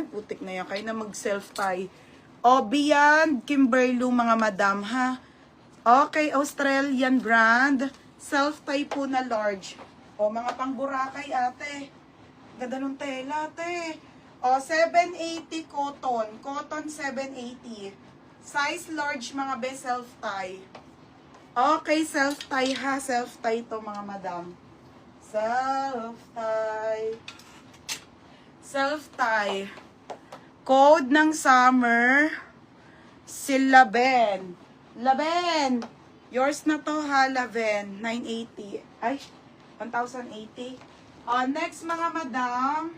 Ay, putik na yan. Kayo na mag-self-tie. O, Beyond Kimberly, mga madam, ha? Okay, Australian brand. Self-tie po na large. O, mga pang-Boracay, ate. Ganda ng tela, ate. O, 780 cotton. Cotton 780. Size large, mga be, self-tie. Okay, self-tie, ha? Self-tie to, mga madam. Self-tie. Self-tie. Code ng summer, si Laben. Laben! Yours na to ha, Laben. 980. Ay, 1,080. Next mga madam.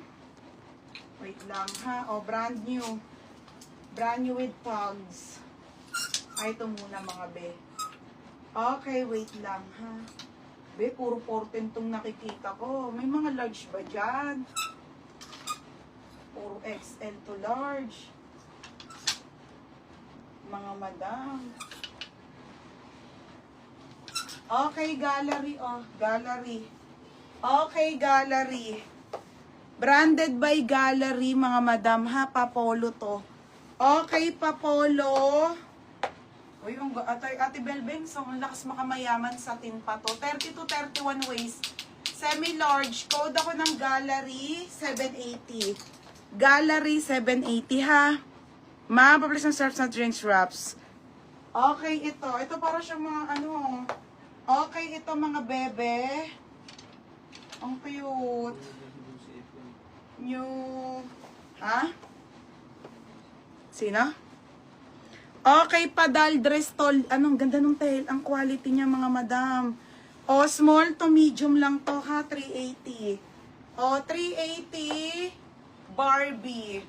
Wait lang ha. Brand new. Brand new with tags. Ay, ito muna mga be. Okay, wait lang ha. Be, puro 14 tong nakikita ko. May mga large ba dyan? Puro XL to large. Mga madam. Okay, gallery. Oh, gallery. Okay, gallery. Branded by gallery, mga madam. Ha, Papolo to. Okay, Papolo. Uy, Ate Belbeng, so ang lakas makamayaman sa tin pa to. 30 to 31 waist. Semi-large. Code ako ng gallery, 780. Gallery 780 ha. Mapaplis ng surfs na drinks wraps. Okay, ito. Ito para siyang mga ano. Okay, ito mga bebe. Ang cute. New. Ha? Sino? Okay, padal dress tall. Anong ganda ng tail. Ang quality niya mga madam. O, small to medium lang to ha. 380. O, 380. Barbie.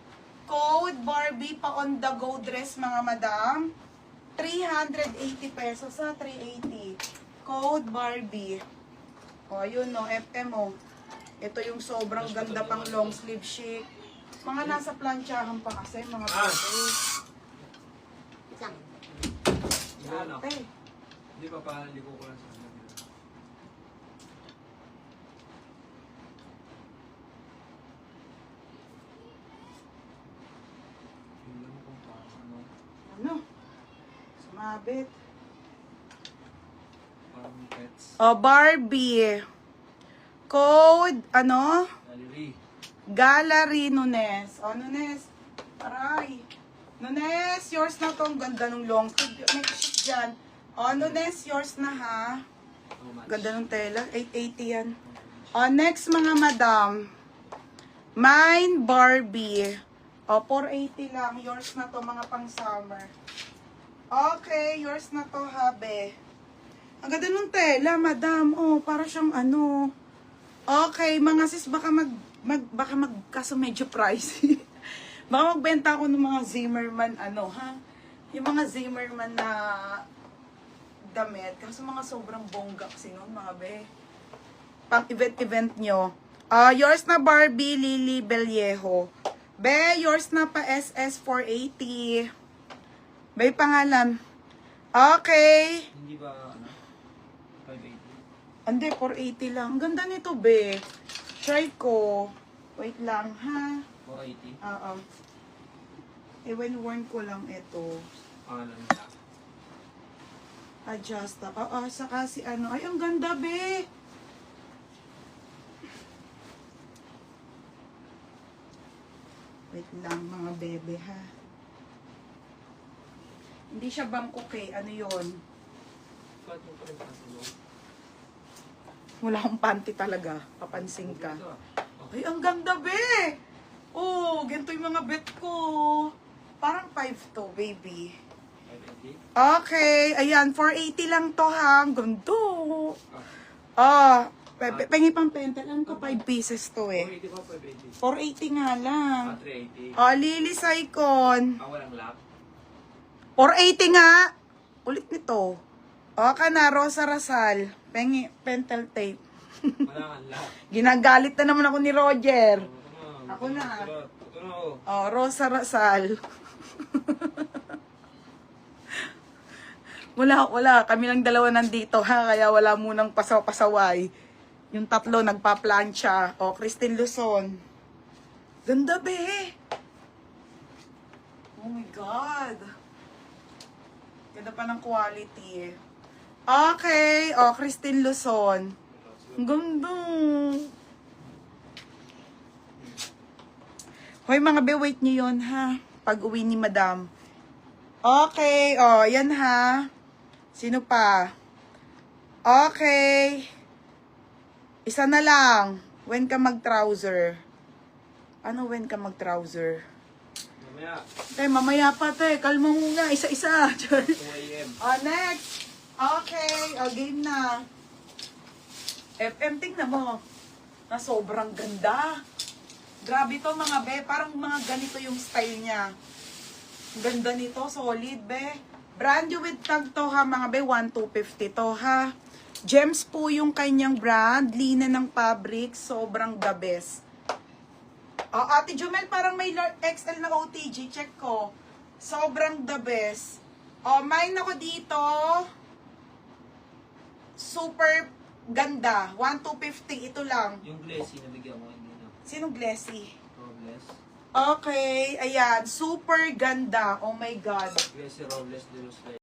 Code Barbie pa on the go dress mga madam. 380 pesos sa 380. Code Barbie. O, ayun no, FM o. Ito yung sobrang ganda pang long sleeve chic. Mga nasa planchahan pa kasi mga baby. Ate. Hindi pa paliko ko lang sa kanila. Ano? Sumabit. Parang pets. O, Barbie. Code, ano? Gallery. Gallery Nunes. O, Nunes. Aray. Nunes, yours na to. Ang ganda ng long sleeve. May shit dyan. O, Nunes, yours na ha. How much? Ganda ng tela. 880 yan. O, next mga madam. Mine, Barbie. O, 480 lang. Yours na to, mga pang summer. Okay, yours na to, habe. Ang ganda ng tela, madam. O, para siyang ano. Okay, mga sis, baka kaso medyo pricey. Baka magbenta ako ng mga Zimmerman, ano, ha? Yung mga Zimmerman na damit. Kaso mga sobrang bongga kasi nun, mga be. Pang event nyo. Yours na Barbie, Lily Bellejo. Be, yours na pa SS 480. Be, pangalan. Okay. Hindi ba, ano? 580? Hindi, 480 lang. Ang ganda nito, be. Try ko. Wait lang, ha? 480? Oo. Worn ko lang ito. Pangalan nila. Adjusta. Oo, saka si ano. Ay, ang ganda, be. Wait lang, mga bebe, ha? Hindi siya Bangkok eh. Ano yun? Ba't mo pa rin pansin mo? Wala akong panty talaga. Papansin ka. Ito, ah. Ay, ang ganda, be! Oh, ganito yung mga bet ko. Parang 5 to, baby. 580? Okay, ayan, 480 lang to ha. Ang ganda. Pengi pang pentel. Ano ko, 5 pieces to eh. 480 ba? 580? 480 nga lang. 380? Lily Saicon. Walang lock? 480 nga. Ulit nito. Okay na, Rosa Rasal. Pentel tape. Wala kang lock. Ginagalit na naman ako ni Roger. Ako na. Ito na, oh. Rosa Rasal. Wala. Kami lang dalawa nandito, ha? Kaya wala munang pasaw-pasaway. Yung tatlo nagpa-plancha. Christine Luzon. Ganda, be. God. Ganda pa ng quality. Okay. Oh, Christine Luzon. Ang ganda. Hoy, mga be, wait nyo yun, ha? Pag uwi ni Madam. Okay. Oh, yan, ha? Sino pa? Okay. Isa na lang. When ka mag-trouser? Ano when ka mag-trouser? Mamaya. Mamaya pa, kalma muna. Isa-isa. 2 a.m. Next. Okay. Game na. FM, tingnan mo. Na sobrang ganda. Grabe to mga be. Parang mga ganito yung style niya. Ganda nito. Solid, be. Brand new with tag to, ha, mga be. 1,250 to, ha. Gems po yung kanyang brand. Lina ng fabric. Sobrang the best. Ate Jumel, parang may XL na OTG. Check ko. Sobrang the best. Mine ako dito. Super ganda. 1,250. Ito lang. Yung glassy, nabigyan mo hindi na. Sinong Glessy? Robles. Okay. Ayan. Super ganda. Oh my God. Glassy Robles de los